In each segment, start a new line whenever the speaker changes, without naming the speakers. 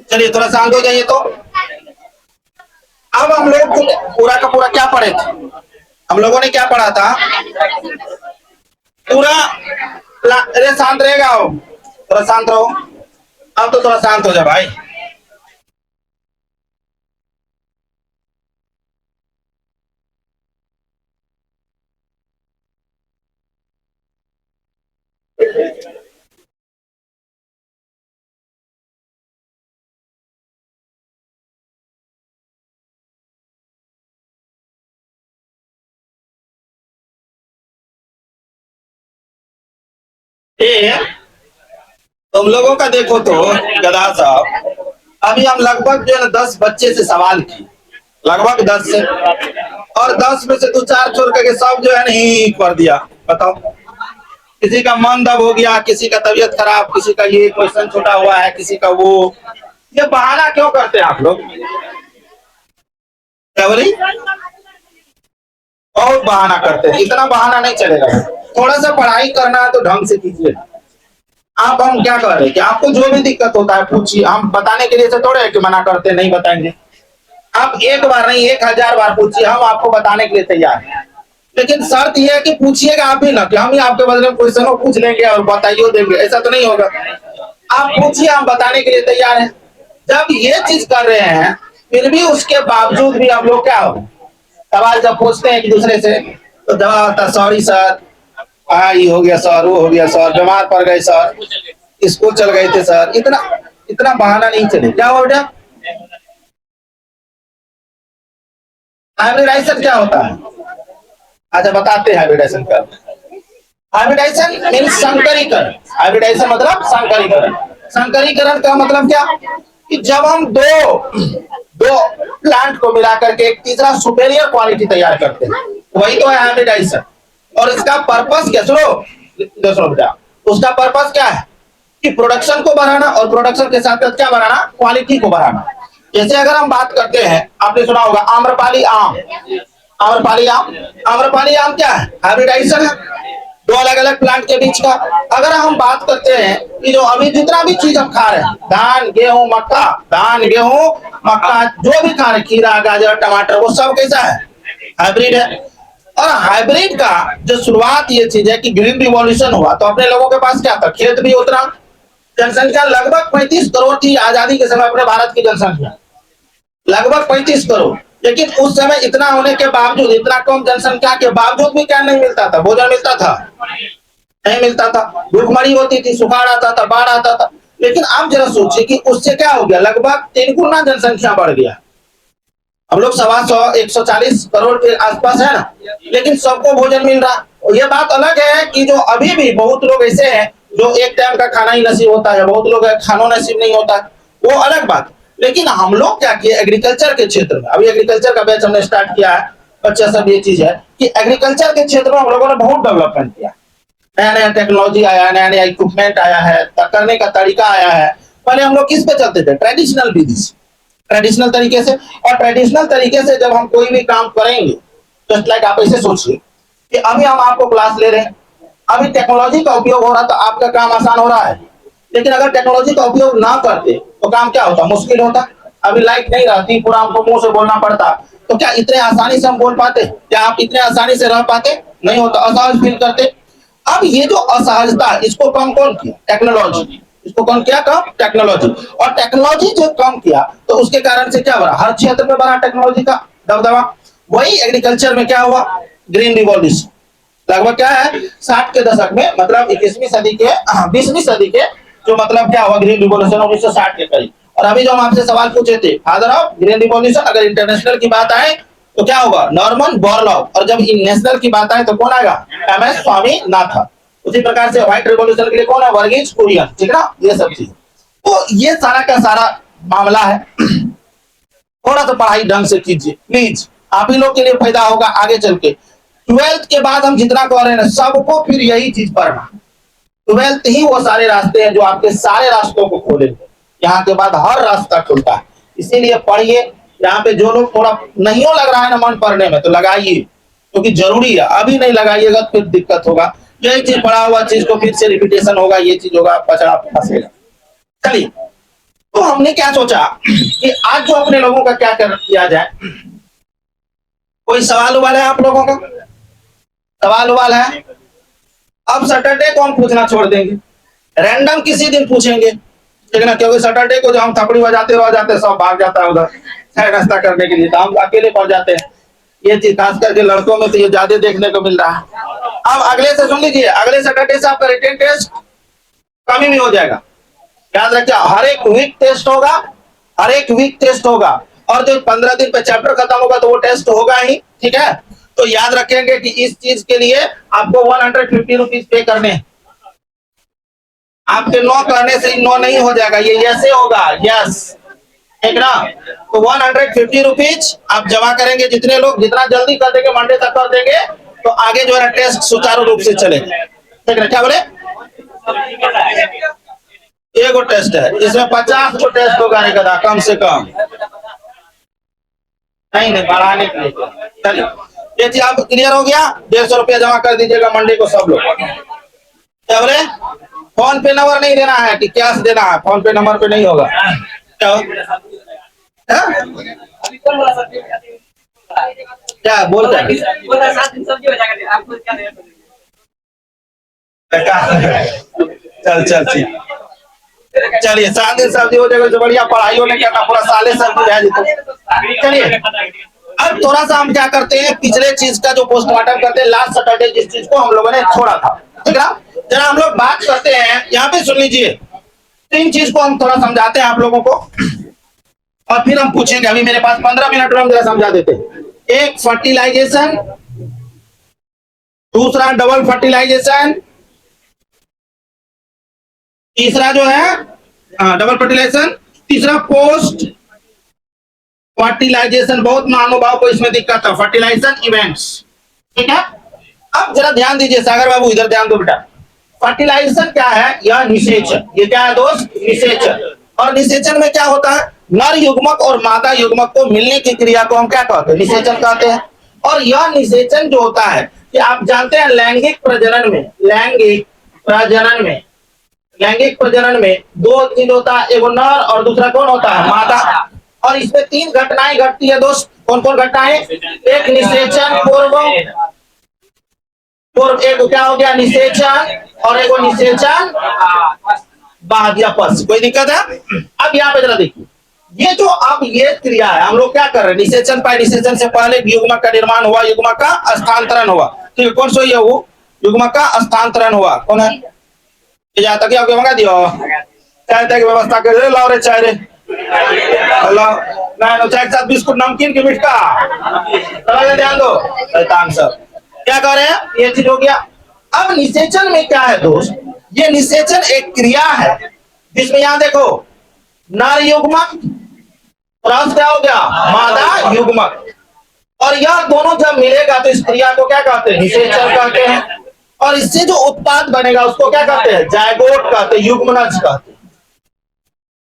चलिए थोड़ा शांत हो जाइए। तो अब हम लोग पूरा का पूरा क्या पढ़े थे? हम लोगों ने क्या पढ़ा था पूरा? अरे शांत रहेगा हो, थोड़ा शांत रहो। अब तो थोड़ा शांत हो जाए भाई। ये तुम लोगों का देखो तो गधा साहब, अभी हम लगभग जो है ना 10 बच्चे से सवाल किए, लगभग 10 से, और 10 में से 2-4 छोड़ करके सब जो है नहीं कर दिया। बताओ, किसी का मन दब हो गया, किसी का तबीयत खराब, किसी का ये क्वेश्चन छूटा हुआ है, किसी का वो। ये बहाना क्यों करते हैं आप लोग? क्या बोली? बहुत बहाना करते हैं, इतना बहाना नहीं चलेगा। थोड़ा सा पढ़ाई करना है तो ढंग से कीजिए। आप हम क्या कर रहे हैं कि आपको जो भी दिक्कत होता है पूछिए, हम बताने के लिए से थोड़े है कि मना करते नहीं बताएंगे। आप एक बार नहीं 1000 बार पूछिए, हम आपको बताने के लिए तैयार हैं। लेकिन शर्त यह है कि पूछिएगा आप भी ना, कि हम ही आपके बदले में क्वेश्चन पूछ लेंगे और बताइए देंगे, ऐसा तो नहीं होगा। आप पूछिए, हम बताने के लिए तैयार हैं। जब ये चीज कर रहे हैं फिर भी उसके बावजूद भी हम लोग क्या हो सवाल जब पूछते हैं एक दूसरे से तो जवाब होता सॉरी सर, हाँ ये हो गया सर, वो हो गया सर, बीमार पड़ गए सर, स्कूल चल गए थे सर। इतना इतना बहाना नहीं चले। क्या हो बेटा? हाइब्रिडाइजेशन क्या होता है? अच्छा बताते हैं हाइब्रिडाइजेशन का। Hybridisation means संकरीकरण। हाइब्रिडाइजेशन मतलब संकरीकरण। संकरीकरण का मतलब क्या कि जब हम दो दो प्लांट को मिला करके एक तीसरा सुपेरियर क्वालिटी तैयार करते हैं, वही तो है हाइब्रिडाइजेशन। और इसका पर्पस क्या, सुनो बेटा, उसका पर्पस क्या है कि प्रोडक्शन को बढ़ाना, और प्रोडक्शन के साथ क्या बढ़ाना, क्वालिटी को बढ़ाना। जैसे अगर हम बात करते हैं, आपने सुना होगा आम्रपाली आम। आम्रपाली आम, आम्रपाली आम क्या है? हाइब्रिडाइजेशन है, दो अलग अलग प्लांट के बीच का। अगर हम बात करते हैं कि जो अभी जितना भी चीज हम खा रहे हैं, धान गेहूं मक्का, धान गेहूं मक्का, जो भी खा रहे, खीरा गाजर टमाटर, वो सब कैसा है? हाइब्रिड है। और हाइब्रिड का जो शुरुआत ये चीज है कि ग्रीन रिवॉल्यूशन हुआ तो अपने लोगों के पास क्या था, खेत भी उतना। जनसंख्या लगभग 35 करोड़ थी आजादी के समय, अपने भारत की जनसंख्या लगभग 35 करोड़। लेकिन उस समय इतना होने के बावजूद, इतना कम जनसंख्या के बावजूद भी क्या नहीं मिलता था? भोजन मिलता था? नहीं मिलता था। भूखमरी होती थी, सुखाड़ आता था, बाढ़ आता था। लेकिन आप जरा सोचिए कि उससे क्या हो गया, लगभग 3 गुना जनसंख्या बढ़ गया। हम लोग 140 करोड़ के आसपास है ना, लेकिन सबको भोजन मिल रहा। और ये बात अलग है कि जो अभी भी बहुत लोग ऐसे हैं जो एक टाइम का खाना ही नसीब होता है, बहुत लोग खाना नसीब नहीं होता, वो अलग बात। लेकिन हम लोग क्या किए एग्रीकल्चर के क्षेत्र में, अभी एग्रीकल्चर का बैच हमने स्टार्ट किया है बच्चा सब। ये चीज है कि एग्रीकल्चर के क्षेत्र में हम लोगों ने बहुत डेवलपमेंट किया। नया नया टेक्नोलॉजी आया, नया नया इक्विपमेंट आया है, करने का तरीका आया है। पहले हम लोग किस पे चलते थे? ट्रेडिशनल विधि से, ट्रेडिशनल तरीके से। और ट्रेडिशनल तरीके से जब हम कोई भी काम करेंगे, जस्ट लाइक आप ऐसे सोचिए कि अभी हम आपको क्लास ले रहे हैं, अभी टेक्नोलॉजी का उपयोग हो रहा तो आपका काम आसान हो रहा है। लेकिन अगर टेक्नोलॉजी का उपयोग ना करते तो काम क्या होता? मुश्किल होता। अभी लाइट नहीं रहती, पूरा हमको मुंह से बोलना पड़ता, तो क्या इतने आसानी से हम बोल पाते? क्या आप इतने आसानी से रह पाते? नहीं होता, असहज फील करते। अब ये जो असहजता, इसको कम कौन किया? टेक्नोलॉजी। इसको कौन किया कम? टेक्नोलॉजी। और टेक्नोलॉजी जो कम किया तो उसके कारण से क्या बढ़ा? हर क्षेत्र में बढ़ा टेक्नोलॉजी का दबदबा। वही एग्रीकल्चर में क्या हुआ? Green revolution. लगभग क्या है 60 के दशक में, मतलब 21वीं सदी के 20वीं सदी के जो मतलब क्या हुआ ग्रीन रिवॉल्यूशन 1960 के करीब। और अभी जो हम आपसे सवाल पूछे थे फादर ऑफ ग्रीन रिवॉल्यूशन, अगर इंटरनेशनल की बात आए तो क्या होगा? Norman Borlaug. और जब नेशनल की बात आए तो कौन आएगा? एमएस स्वामीनाथन। उसी प्रकार से व्हाइट रिवॉल्यूशन के लिए कौन है? वर्गीज कुरियन। ठीक ना, ये सब चीज। तो ये सारा का सारा मामला है। थोड़ा सा पढ़ाई ढंग से कीजिए प्लीज, आप ही लोग के लिए फायदा होगा आगे चल के। 12th के बाद हम जितना कह रहे हैं ना, सबको फिर यही चीज पढ़ना। 12th ही वो सारे रास्ते हैं जो आपके सारे रास्तों को खोलेंगे। यहाँ के बाद हर रास्ता खुलता है, इसीलिए पढ़िए। यहाँ पे जो लोग थोड़ा नहीं लग रहा है ना मन पढ़ने में, तो लगाइए, क्योंकि जरूरी है। अभी नहीं लगाइएगा तो फिर दिक्कत होगा। यही चीज पढ़ा हुआ चीज को फिर से रिपीटेशन होगा, ये चीज होगा, पचड़ा फंसेगा। चलिए, तो हमने क्या सोचा कि आज जो अपने लोगों का क्या कर किया जाए। कोई सवाल उवाल है आप लोगों का? सवाल उवाल है? अब सैटरडे को हम पूछना छोड़ देंगे, रैंडम किसी दिन पूछेंगे, ठीक ना, क्योंकि सैटरडे को जो हम थपड़ी बजाते रह जाते हैं, सब भाग जाता है उधर चाय नाश्ता करने के लिए, तो हम अकेले पड़ जाते हैं। ये चीज खास करके लड़कों में तो ये ज्यादा देखने को मिल रहा है। अब अगले से सुन लीजिए, अगले सैटरडे से आपका रिटन टेस्ट कमी भी हो जाएगा। याद रखिए, हर एक वीक टेस्ट होगा, हर एक वीक टेस्ट होगा, और जो 15 दिन पे चैप्टर खत्म होगा तो वो टेस्ट होगा ही, ठीक है। तो याद रखेंगे कि इस चीज के लिए आपको 150 रुपीज पे करने हैं। आपके नो करने से नो नहीं हो जाएगा, ये यस होगा, यस, ठीक ना। तो 150 रुपीज आप जमा करेंगे, जितने लोग जितना जल्दी कर देंगे, मंडे तक कर देंगे, तो आगे जो है टेस्ट सुचारू रूप से चलेगा, ठीक है। क्या बोले? एगो टेस्ट है, इसमें 50 को टेस्ट होगा नहीं कदा, कम से कम नहीं बढ़ाने के लिए। चलिए, ये चीज आप क्लियर हो गया। 150 रुपया जमा कर दीजिएगा मंडे को सब लोग। क्या बोले? फोन पे नंबर नहीं देना है कि कैश देना है? फोन पे नंबर पे नहीं होगा। क्या बोलते हैं? चल चल ठीक, चलिए 7 दिन सब्जी हो जाएगा तो बढ़िया, पढ़ाई होने क्या पूरा साले सब्जी रह जाता। चलिए, अब थोड़ा सा हम क्या करते हैं, पिछले चीज का जो पोस्टमार्टम करते हैं, लास्ट सैटरडे जिस चीज को हम लोगों ने छोड़ा था, ठीक है, जरा हम लोग बात करते हैं। यहाँ पे सुन लीजिए, 3 चीज को हम थोड़ा समझाते हैं आप लोगों को, और फिर हम पूछेंगे। अभी मेरे पास 15 मिनट में हम जरा समझा देते हैं। एक फर्टिलाइजेशन, दूसरा डबल फर्टिलाइजेशन, तीसरा जो है डबल फर्टिलाइजेशन, तीसरा पोस्ट फर्टिलाइजेशन। बहुत महानुभाव को इसमें दिक्कत है, फर्टिलाइजेशन इवेंट्स, ठीक है। अब जरा ध्यान दीजिए, सागर बाबू इधर ध्यान दो बेटा। फर्टिलाइजेशन क्या है? यह निषेचन। ये क्या है दोस्त? निषेचन। और निषेचन में क्या होता है? नर युग्मक और मादा युग्मक को मिलने की क्रिया को हम क्या कहते हैं? निषेचन कहते हैं। और यह निषेचन जो होता है कि आप जानते हैं लैंगिक प्रजनन में, लैंगिक प्रजनन में 2 चीज होता है, एक नर और दूसरा कौन होता है? मादा। और इसमें 3 घटनाएं घटती है दोस्त। कौन कौन घटनाएं? एक निषेचन पूर्व, एक क्या हो गया? निषेचन, और एक निषेचन बाद या पश्च। कोई दिक्कत है? अब यहाँ पे जरा देखिए, ये जो अब ये क्रिया है, हम लोग क्या कर रहे हैं? निषेचन पाए, निषेचन से पहले युग्मक का निर्माण हुआ, युग्मक का स्थानांतरण हुआ, ठीक है। कौन सो ये वो युग्मक का स्थानांतरण हुआ? कौन है? जहाँ तक आपके मंगा दियो चाय की व्यवस्था कर दे, लाओ रे चाय रे, लाओ ना चाय के साथ बिस्कुट, नमकीन की मिठका, ध्यान दो शैतान सब। क्या कर रहे हैं? ये चीज हो गया। अब निषेचन में क्या है दोस्त? ये निषेचन एक क्रिया है जिसमें यहाँ देखो, नर युग्मक प्लस क्या हो गया? मादा युग्मक, और यह दोनों जब मिलेगा तो इस क्रिया को क्या कहते हैं? निषेचन कहते हैं। और इससे जो उत्पाद बनेगा उसको क्या कहते हैं? जायगोट कहते हैं, युग्मनज कहते हैं।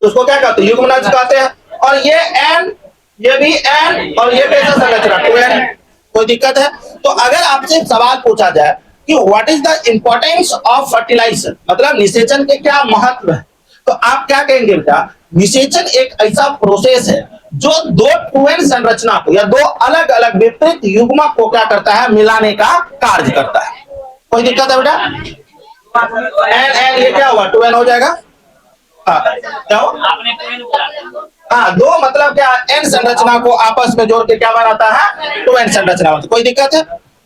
उसको क्या कहते हैं? युग्मनज कहते हैं। और ये एन, ये भी एन, और ये कैसा संरचना? 2n। कोई दिक्कत है? तो अगर आपसे सवाल पूछा जाए कि what is the importance of fertilization, मतलब निषेचन के क्या महत्व है, तो आप क्या कहेंगे बेटा? निषेचन एक ऐसा प्रोसेस है जो 2 2n संरचना को या 2 अलग अलग विपरीत युग्मक को क्या करता है? मिलाने का कार्य करता है। कोई दिक्कत है बेटा? एन एन ये क्या हुआ? 2n हो जाएगा। क्या हो? हाँ, 2 मतलब क्या? n संरचना को आपस में जोड़ के क्या बनाता है? 2n संरचना। कोई दिक्कत है?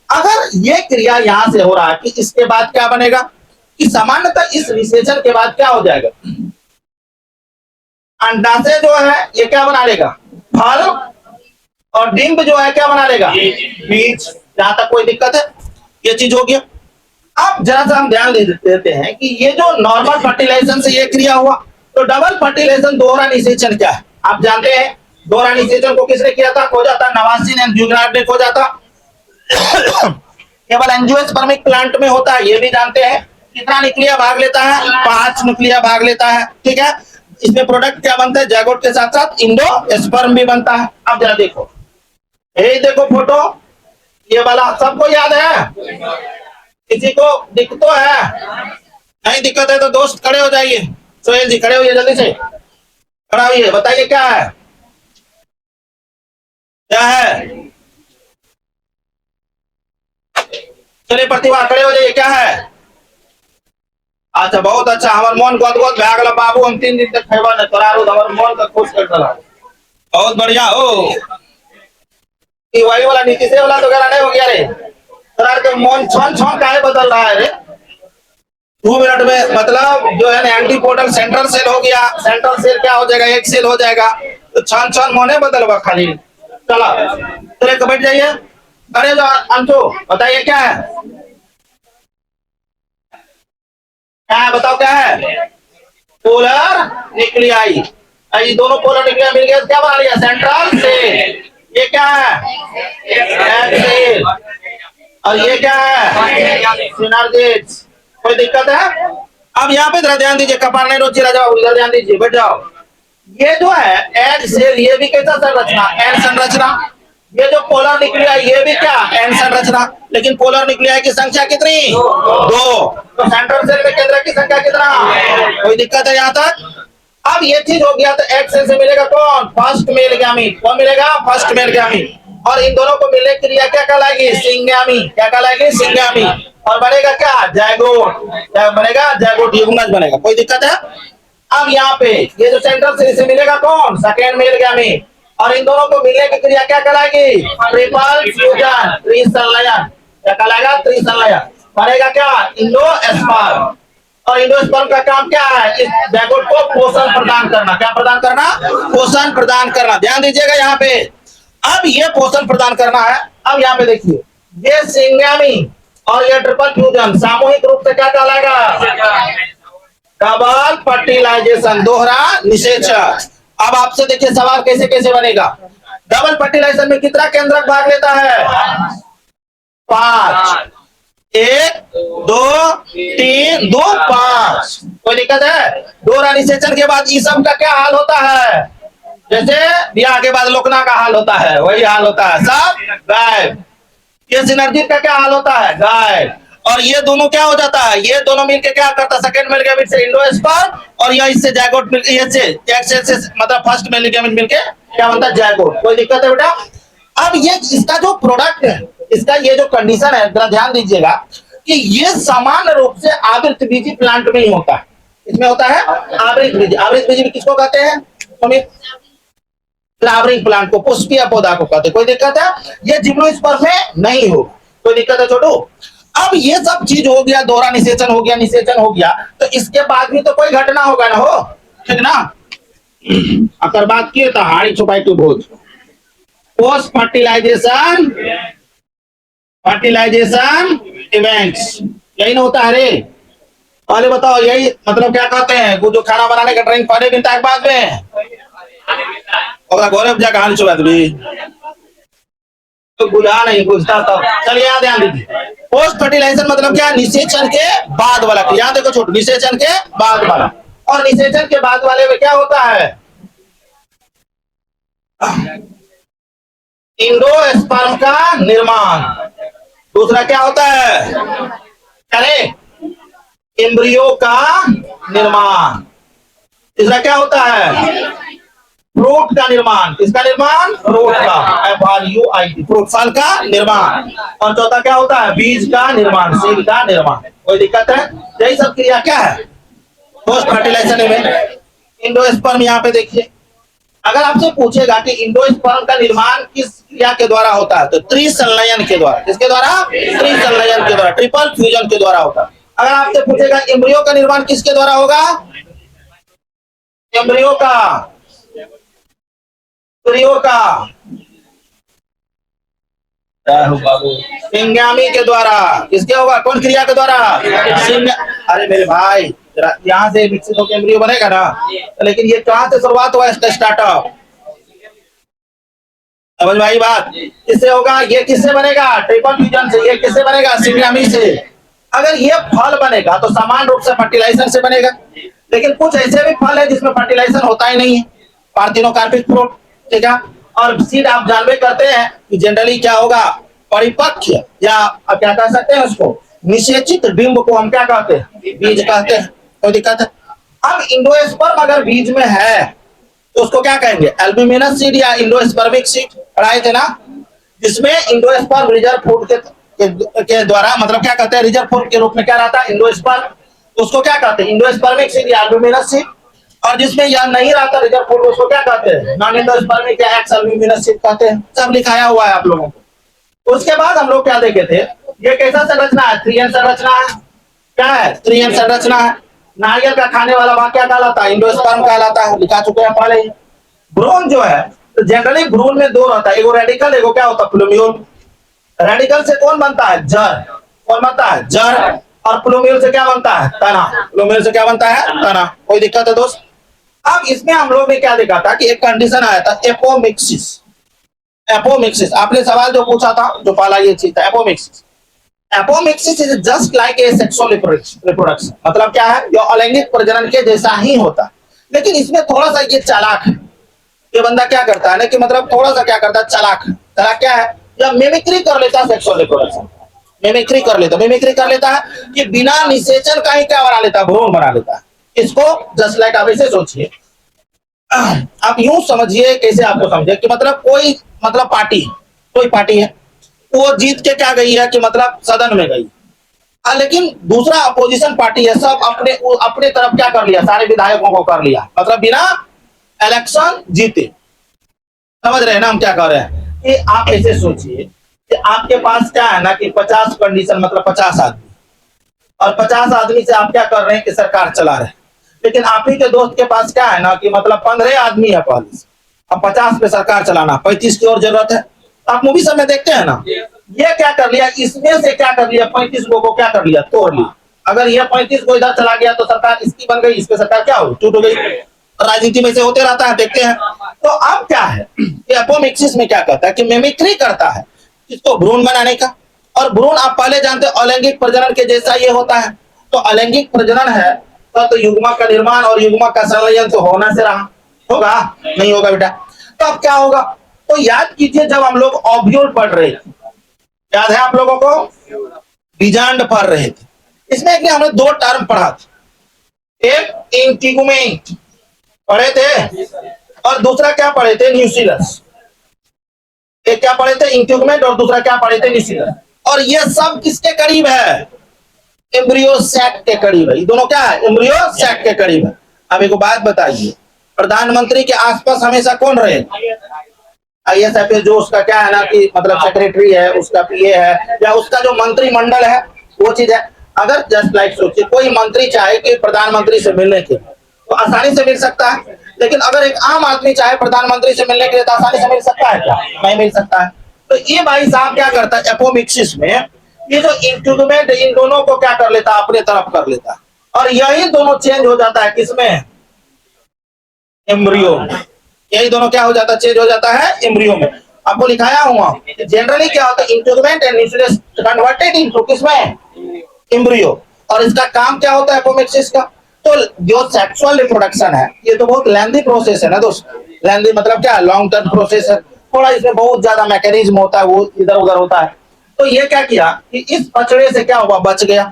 अगर ये क्रिया यहां से हो रहा है कि इसके बाद क्या बनेगा, कि सामान्यतः इस निषेचन के बाद क्या हो जाएगा? अंडाशय जो है ये क्या बना लेगा? फल, और डिंब जो है क्या बना लेगा? बीज। जहां तक कोई दिक्कत है? ये चीज हो गया। अब जरा सा हम ध्यान देते हैं कि ये जो नॉर्मल फर्टिलाइजेशन से ये क्रिया हुआ, तो डबल फर्टिलाइजेशन, दोहरा निषेचन क्या है? आप जानते हैं दोहरा निषेचन को किसने किया था? खोजा था नवासिन एंड ब्यूग्रार्ड ने खोजा था। केवल एंजियोस्पर्मिक प्लांट में होता है, ये भी जानते हैं। कितना न्यूक्लिया भाग लेता है? 5 न्यूक्लिया भाग लेता है, ठीक है। इसमें प्रोडक्ट क्या बनता है? जायगोट के साथ साथ इंडोस्पर्म भी बनता है। अब जरा देखो, यही देखो फोटो, ये वाला सबको याद है? किसी को दिक्कत तो है? नहीं दिक्कत है तो दोस्त खड़े हो जाइए। सोहेल जी खड़े होइए, जल्दी से खड़ा होइए, बताइए क्या है, क्या है? चलिए प्रतिभा खड़े हो जाइए, क्या है? अच्छा बहुत अच्छा, हमारे मन गोद गोद भए गेल बाबू, हम 3 दिन तक खेबा नहीं तोरा, हमारे मन का खुश कर दिला। बहुत बढ़िया हो। कि वही वाला नीतीश वाला तो गला नहीं हो गया रे? तोरा के मन छन छन काहे बदल रहा है रे? 2 मिनट में मतलब जो है ना एंटी पोर्टल सेंट्रल सेल हो गया, सेंट्रल सेल क्या हो जाएगा, एक सेल हो जाएगा, तो छन छन मोने बदलवा खाली। चला चले बैठ जाइए। अरे जो अंशु बताइए क्या है, क्या है बताओ क्या है? Polar nuclei. ये दोनों पोलर न्यूक्लियाई मिल गया क्या बना लिया, सेंट्रल सेल। ये क्या है, सेल। और ये क्या है, सिनर्जिड्स। कोई दिक्कत है? अब यहाँ पे जरा ध्यान दीजिए, कपार नहीं रोचिए राजा बाबू, इधर ध्यान दीजिए, बैठ जाओ। ये जो है एग सेल, ये भी कैसा संरचना, एन संरचना। ये जो पोलर न्यूक्लियाई ये भी क्या, एन संरचना। लेकिन पोलर न्यूक्लियाई की संख्या कितनी, 2। तो सेंट्रल सेल में केंद्र की संख्या कितना? कोई दिक्कत है यहाँ तक? अब ये चीज हो गया तो एक्स सेल से मिलेगा कौन, फर्स्ट मेल गैमीट। कौन मिलेगा, फर्स्ट मेल गैमीट। और इन दोनों को मिलने की क्रिया क्या कहलाएगी, सिंग्यामी। क्या कहलाएगी, सिंग्यामी। और बनेगा क्या, जायगोट। क्या बनेगा, जायगोट, युग्मज बनेगा। कोई दिक्कत है? अब यहाँ पे ये जो सेंट्रल सेल से मिलेगा कौन, सेकेंड मेल गैमीट। और इन दोनों को मिलने की क्रिया क्या कहलाएगी, ट्रिपल फ्यूजन, त्रिसंलयन। क्या कहलाएगा, त्रिसंलयन। बनेगा क्या, इंडोस्पर्म। और इंडोस्पर्म का काम क्या है, इस जायगोट को पोषण प्रदान करना। क्या प्रदान करना, पोषण प्रदान करना। ध्यान दीजिएगा यहाँ पे, अब ये पोषण प्रदान करना है। अब यहाँ पे देखिए, ये सिंग्यामी और ये ट्रिपल फ्यूजन सामूहिक रूप से क्या कहलाएगा, डबल फर्टिलाइजेशन, दोहरा निषेचन। अब आपसे देखिए सवाल कैसे कैसे बनेगा। डबल फर्टिलाइजेशन में कितना केंद्रक भाग लेता है, 5। 1 2 3 2 5। कोई दिक्कत है? दोहरा निषेचन के बाद ईसम का क्या हाल होता है, जैसे ब्याह के बाद लोकना का हाल होता है, वही हाल होता है, सब गायब। ये सिनर्जिट का क्या हाल होता है, गायब। और ये दोनों क्या हो जाता है, ये दोनों मिलके क्या करता है, सेकंड मेल गैमेट से इंडोस्पर्म, और यह इससे जायगोट मिल, ये से एक्सेल से मतलब फर्स्ट मेल गैमेट मिलके क्या बनता है, जायगोट। कोई दिक्कत है बेटा? अब ये इसका जो प्रोडक्ट है, इसका ये जो कंडीशन है, जरा ध्यान दीजिएगा कि ये सामान्य रूप से आवृत बीजी प्लांट में ही होता है। इसमें होता है आवृत बीजी। आवृत बीजी किसको कहते हैं, फ्लावरिंग प्लांट को, पुष्पीय पौधा को कहते हैं। कोई दिक्कत है? ये जिम्नोस्पर्म में नहीं हो। कोई दिक्कत है छोटू? अब ये सब चीज हो गया, दोहरा निषेचन हो गया, निषेचन हो गया, तो इसके बाद भी तो कोई घटना होगा ना, हो ठीक ना। अगर बात की तो हाड़ी छुपाई टू भोज, पोस्ट फर्टिलाइजेशन, फर्टिलाइजेशन इवेंट्स, यही ना होता है रे। पहले बताओ यही मतलब क्या कहते हैं, वो जो खाना बनाने का ट्रेनिंग पहले दिन तक बाद में गौरव जा कहानी छुपा भी तो बुझा नहीं बुझता तब। चलिए यहाँ ध्यान दीजिए, पोस्ट फर्टिलाइजेशन मतलब क्या, निषेचन के बाद वाला। यहाँ देखो छोटू, निषेचन के बाद वाला। और निषेचन के बाद वाले में क्या होता है, इंडोस्पर्म का निर्माण। दूसरा क्या होता है, अरे एम्ब्रियो का निर्माण। तीसरा क्या होता है, फ्रूट का निर्माण। किसका निर्माण, फ्रूट का, FRUIT, फ्रूट फल का निर्माण। और चौथा क्या होता है, बीज का निर्माण, सीड का निर्माण। कोई दिक्कत है? यही सब क्रिया क्या है, पोस्ट फर्टिलाइजेशन में। इंडोस्पर्म यहाँ पे देखिए, अगर आपसे पूछेगा कि इंडोस्पर्म का निर्माण किस क्रिया के द्वारा होता है, तो त्रिसंलयन के द्वारा। किसके द्वारा, त्रिसंलयन के द्वारा, ट्रिपल फ्यूजन के द्वारा होता है। अगर आपसे पूछेगा एम्ब्रियो का निर्माण किसके द्वारा होगा, एम्ब्रियो का, एम्ब्रियो का सिंग्यामी के द्वारा। किसके होगा, कौन क्रिया के द्वारा, अरे मेरे भाई यहाँ से विकसित होकर एम्ब्रियो बनेगा ना, लेकिन ये कहां से शुरुआत हुआ इसका स्टार्टअप, समझ में आई बात? किससे होगा, ये किससे बनेगा, ट्रिपल फ्यूजन से। ये किससे बनेगा, सिंग्यामी से। अगर ये फल बनेगा तो समान रूप से फर्टिलाइजेशन से बनेगा। लेकिन कुछ ऐसे भी फल है जिसमें फर्टिलाइजेशन होता ही नहीं है, पार्थिनोकार्पिक फ्रूट, ठीक है। और सीड आप जानवे करते हैं कि जनरली क्या होगा, परिपक्व या आप क्या कह सकते हैं उसको, निषेचित डिंब को हम क्या कहते हैं? बीज कहते हैं। कोई दिक्कत है? अब इंडोस्पर्म अगर बीज में है तो उसको क्या कहेंगे? एल्ब्यूमिनस सीड या इंडोस्पर्मिक सीड पढ़ाए थे ना, जिसमें इंडोस्पर्म रिजर्व फूड के द्वारा मतलब क्या कहते हैं? रिजर्व फूड के रूप में क्या रहता है? इंडोस्पर्म। उसको क्या कहते हैं? इंडोस्पर्मिक सीड या एल्ब्यूमिनस सीड। और जिसमें यह नहीं रहता रिजर्व फूड, उसको क्या कहते हैं? नॉन इंडोस्पर्मिक या एक्स एल्ब्यूमिनस सीड कहते हैं। सब लिखाया हुआ है आप लोगों को। उसके बाद हम लोग क्या देखे थे? ये कैसा संरचना है? 3n संरचना है। क्या है? 3n संरचना है। नारियल का खाने वाला भाग क्या कहलाता है? इंडोस्पर्म कहलाता है। लिखा चुके हैं पहले ही। भ्रूण जो है तो जनरली भ्रूण में दो रहता है, एगो रेडिकल, एगो क्या होता है? प्लूम्यूल। रेडिकल से कौन बनता है? जड़। कौन बनता है? जड़। और प्लूम्यूल से क्या बनता है? तना। प्लूम्यूल से क्या बनता है? तना। कोई दिक्कत है दोस्त? अब इसमें हम लोग ने क्या देखा था कि एक कंडीशन आया था, एपोमिक्सिस। एपोमिक्सिस आपने सवाल जो पूछा था, जो पहला ये चीज था, apomixis. Apomixis is just like a sexual reproduction. मतलब क्या है? जो अलैंगिक प्रजनन के जैसा ही होता है, लेकिन इसमें थोड़ा सा ये चालाक है। ये बंदा क्या करता है ना कि मतलब थोड़ा सा क्या करता है? चालाक है। चालाक क्या है? जब मिमिक्री कर लेता है सेक्सुअल रिप्रोडक्शन। मिमिक्री कर लेता है। मिमिक्री कर लेता है कि बिना निषेचन का ही क्या बना लेता है? भ्रूण बना लेता है। इसको जस्ट लाइक आप ऐसे सोचिए, आप यूं समझिए, कैसे आपको समझे कि मतलब कोई मतलब पार्टी, कोई पार्टी है, वो जीत के क्या गई है कि मतलब सदन में गई। लेकिन दूसरा अपोजिशन पार्टी है, सब अपने अपने तरफ क्या कर लिया? सारे विधायकों को कर लिया, मतलब बिना इलेक्शन जीते। समझ रहे हैं ना हम क्या कर रहे हैं? कि आप ऐसे सोचिए कि आपके पास क्या है ना कि 50 कंडीशन, मतलब 50 आदमी, और 50 आदमी से आप क्या कर रहे हैं कि सरकार चला रहे हैं। लेकिन आप ही के दोस्त के पास क्या है ना कि मतलब 15 आदमी है पहले से। अब 50 पे सरकार चलाना, 35 की और जरूरत है। आप मूवी सब में देखते हैं ना, ये क्या कर लिया? इसमें से क्या कर लिया? 35 को क्या कर लिया? तोड़ लिया। अगर ये 35 को इधर चला गया तो सरकार इसकी बन गई, इस पे सरकार क्या हो? टूट गई। राजनीति में से होते रहता है, देखते हैं। तो अब क्या है? एपोमिक्सिस में क्या करता है कि मिमिक्री करता है इसको भ्रूण बनाने का। और भ्रूण आप पहले जानते हैं अलैंगिक प्रजनन के जैसा ये होता है। तो अलैंगिक प्रजनन है तो युग्मक का निर्माण और युग्मक का संलयन तो होना से रहा। होगा? नहीं होगा बेटा। तो अब क्या होगा? तो याद कीजिए, जब हम लोग ओव्यूल पढ़ रहे थे, याद है आप लोगों को? बीजांड पढ़ रहे थे। इसमें एक हमने दो टर्म पढ़ा था, एक इंटीगुमेंट पढ़े थे और दूसरा क्या पढ़े थे? न्यूसिलस। एक क्या पढ़े थे? इंटीगुमेंट, और दूसरा क्या पढ़े थे? न्यूसिलस। और ये सब किसके करीब है? एम्ब्रियो सैक के करीब है। ये दोनों क्या है? एम्ब्रियो सैक के करीब है। अब एक बात बताइए, प्रधानमंत्री के आसपास हमेशा कौन रहे? ISFS, जो उसका क्या है ना कि मतलब सेक्रेटरी है, उसका PA है, या उसका जो मंत्रिमंडल है, वो चीज है। अगर जस्ट लाइक सोचिए, कोई मंत्री चाहे कि प्रधानमंत्री से मिलने के तो आसानी से मिल सकता है, लेकिन अगर एक आम आदमी चाहे प्रधानमंत्री से मिलने के लिए तो आसानी से मिल सकता है क्या? नहीं मिल सकता है। तो ये भाई साहब क्या करता है एपोमिक्सिस में? ये जो इंट्यूगमेंट, इन दोनों को क्या कर लेता है? अपने तरफ कर लेता है। और यही दोनों चेंज हो जाता है किसमें? एम्ब्रियो। यही दोनों क्या हो जाता है? चेंज हो जाता है एम्ब्रियो में। आपको लिखाया हुआ जनरली क्या होता है? इंट्यूगमेंट एंड न्यूक्लियस कन्वर्टेड इनटू किसमें? एम्ब्रियो। और इसका काम क्या होता है एपोमिक्सिस का? तो जो सेक्सुअल रिप्रोडक्शन है, ये तो बहुत लेंथी प्रोसेस है ना दोस्त। लेंथी मतलब क्या? लॉन्ग टर्म प्रोसेस है। थोड़ा इसमें बहुत ज्यादा मैकेनिज्म होता है, वो इधर उधर होता है। तो ये क्या किया कि इस बछड़े से क्या हुआ? बच गया।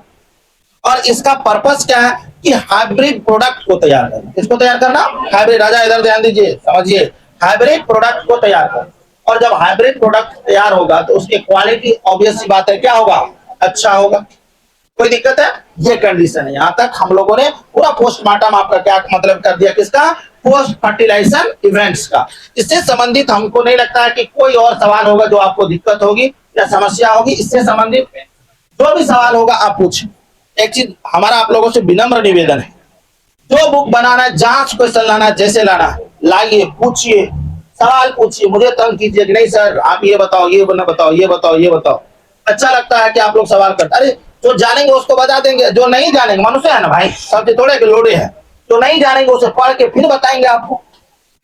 और इसका पर्पस क्या है? कि हाइब्रिड प्रोडक्ट को तैयार करना। किसको तैयार करना? हाइब्रिड। राजा इधर ध्यान दीजिए, समझिए, हाइब्रिड प्रोडक्ट को तैयार करना। और जब हाइब्रिड प्रोडक्ट तैयार होगा तो उसकी क्वालिटी ऑब्वियस सी बात है क्या होगा? अच्छा होगा। कोई दिक्कत है? ये कंडीशन है। यहां तक हम लोगों ने पूरा पोस्टमार्टम आपका क्या मतलब कर दिया, किसका? पोस्ट फर्टिलाइजेशन इवेंट्स का। इससे संबंधित हमको नहीं लगता है कि कोई और सवाल होगा जो आपको दिक्कत होगी या समस्या होगी। इससे संबंधित जो भी सवाल होगा आप पूछें। एक चीज हमारा आप लोगों से विनम्र निवेदन है, जो बुक बनाना है, जांच क्वेश्चन लाना है, जैसे लाना है लाइए, पूछिए, सवाल पूछिए, मुझे तंग कीजिए कि नहीं सर आप ये बताओ, ये बताओ, ये बताओ, ये बताओ। अच्छा लगता है कि आप लोग सवाल करते। अरे जो जानेंगे उसको बता देंगे, जो नहीं जानेंगे, मनुष्य है ना भाई, सब थोड़े के लोड़े हैं। जो नहीं जानेंगे उसे पढ़ के फिर बताएंगे आपको।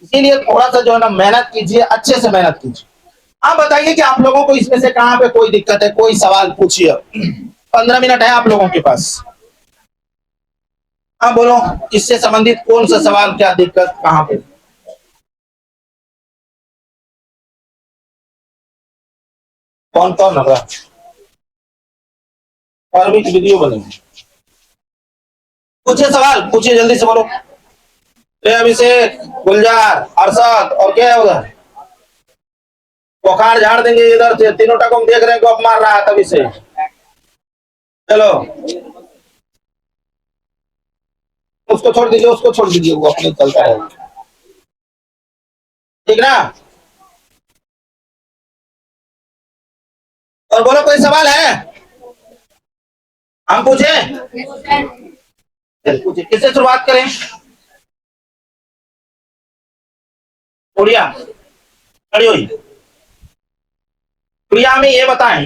इसीलिए थोड़ा सा जो है ना मेहनत कीजिए, अच्छे से मेहनत कीजिए। आप बताइए कि आप लोगों को इसमें से कहाँ पे कोई दिक्कत है? कोई सवाल पूछिए। 15 मिनट है आप लोगों के पास। हाँ बोलो, इससे संबंधित कौन सा सवाल, क्या दिक्कत, कहाँ पे? कौन कौन होगा? फार्मिंग की वीडियो बनेगी। पूछिए सवाल, पूछिए जल्दी से बोलो। अभिषेक, गुलजार, अरशद और क्या है उधर? बुखार झाड़ देंगे इधर से, तीनों टको हम देख रहे हैं, गप मार रहा है तभी से। चलो उसको छोड़ दीजिए, उसको छोड़ दीजिए, वो अपने चलता है, ठीक ना? और बोलो कोई सवाल है? हम पूछे? पूछे, किससे शुरुआत करें? उड़िया खड़ी हुई। उड़िया में ये बताएं,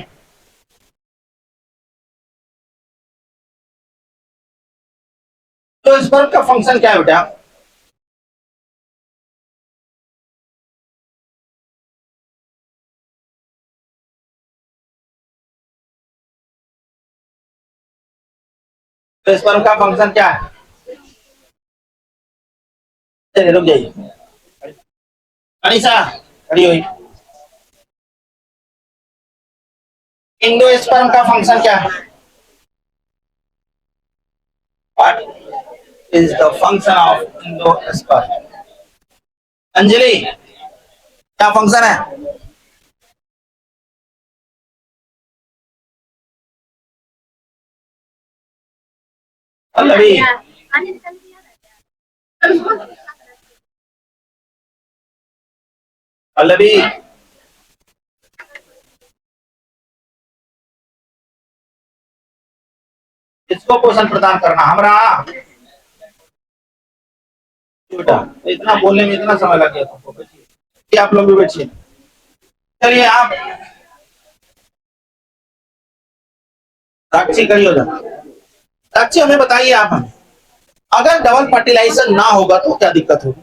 तो इस वर्ग का फंक्शन क्या है बेटा? तो इस वर्ग का फंक्शन क्या है? चलिए रुक जाइए, अनिशा खड़ी हुई। इंडोस्पर्म का फंक्शन क्या है? What is the function of endosperm? Anjali, क्या फंक्शन है? पल्लवी, पल्लवी, किसको पोषण प्रदान करना? हमरा बेटा, इतना बोलने में इतना समय लग गया तुमको, बैठिए, आप लोग भी बैठिए। चलिए आप साक्षी खड़ी हो जाओ। साक्षी हमें बताइए आप, हमें अगर डबल फर्टिलाइजेशन ना होगा तो क्या दिक्कत होगी?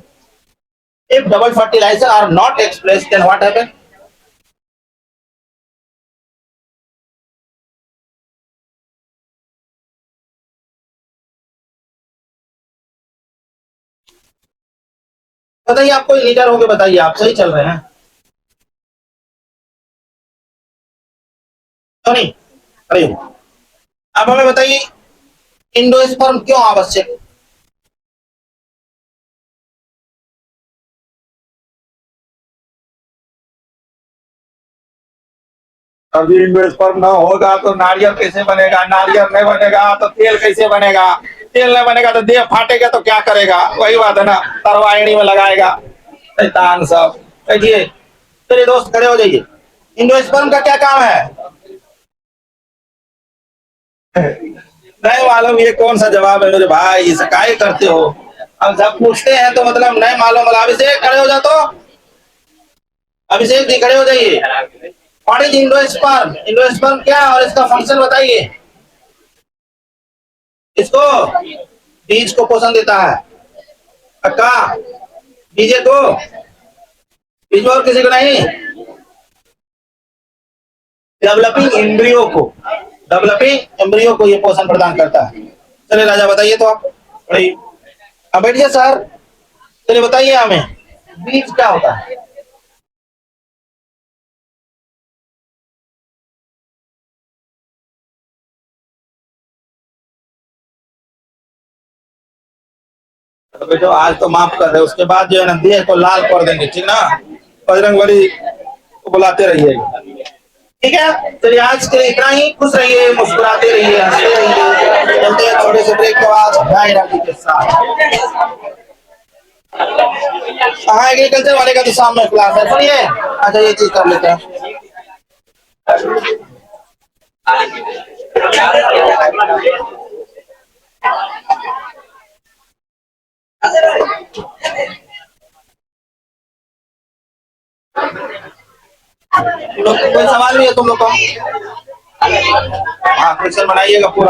If double fertilization are not express then what happen? बताइए, आप कोई लीडर होगे, बताइए, आप सही चल रहे हैं तो नहीं? अरे अब हमें बताइए, इंडोस्पर्म क्यों आवश्यक है? अभी इंडोस्पर्म ना होगा तो नारियल कैसे बनेगा? नारियल नहीं बनेगा तो तेल कैसे बनेगा? तेल नहीं बनेगा तो देह फाटेगा तो क्या करेगा? वही बात है ना, तरवाइणी में लगाएगा शैतान सब। देखिए, चलिए दोस्त खड़े हो जाइए। इंडोस्पर्म का क्या काम है? नहीं मालूम, ये कौन सा जवाब है मेरे भाई, इसे काहे करते हो? अब जब पूछते हैं तो मतलब नहीं मालूम। वाला अभिषेक खड़े हो जा तो, अभिषेक जी खड़े हो जाइए। What is endosperm? इंडोस्पर्म क्या है और इसका फंक्शन बताइए। इसको बीज को पोषण देता है, पक्का? बीजे को, बीज और किसी को नहीं, डेवलपिंग एम्ब्रियो को, डेवलपिंग एम्ब्रियो को ये पोषण प्रदान करता है। चलिए राजा बताइए तो आप, अब बैठिए सर। चलिए बताइए हमें, बीज क्या होता है? तो बेटो आज तो माफ कर रहे, उसके बाद जो है ना देह को लाल कर देंगे, ठीक ना? बजरंग बली को बुलाते रहिएगा, ठीक है? चलिए आज के लिए इतना ही। खुश रहिए, मुस्कुराते रहिए, हंसते रहिए। चलते हैं थोड़े से ब्रेक के बाद भाई राखी के साथ। हाँ, एग्रीकल्चर वाले का तो शाम में क्लास है, सुनिए। अच्छा ये चीज कर लेते हैं। कोई सवाल भी है तुम लोग को? हाँ, क्वेश्चन बनाइएगा पूरा।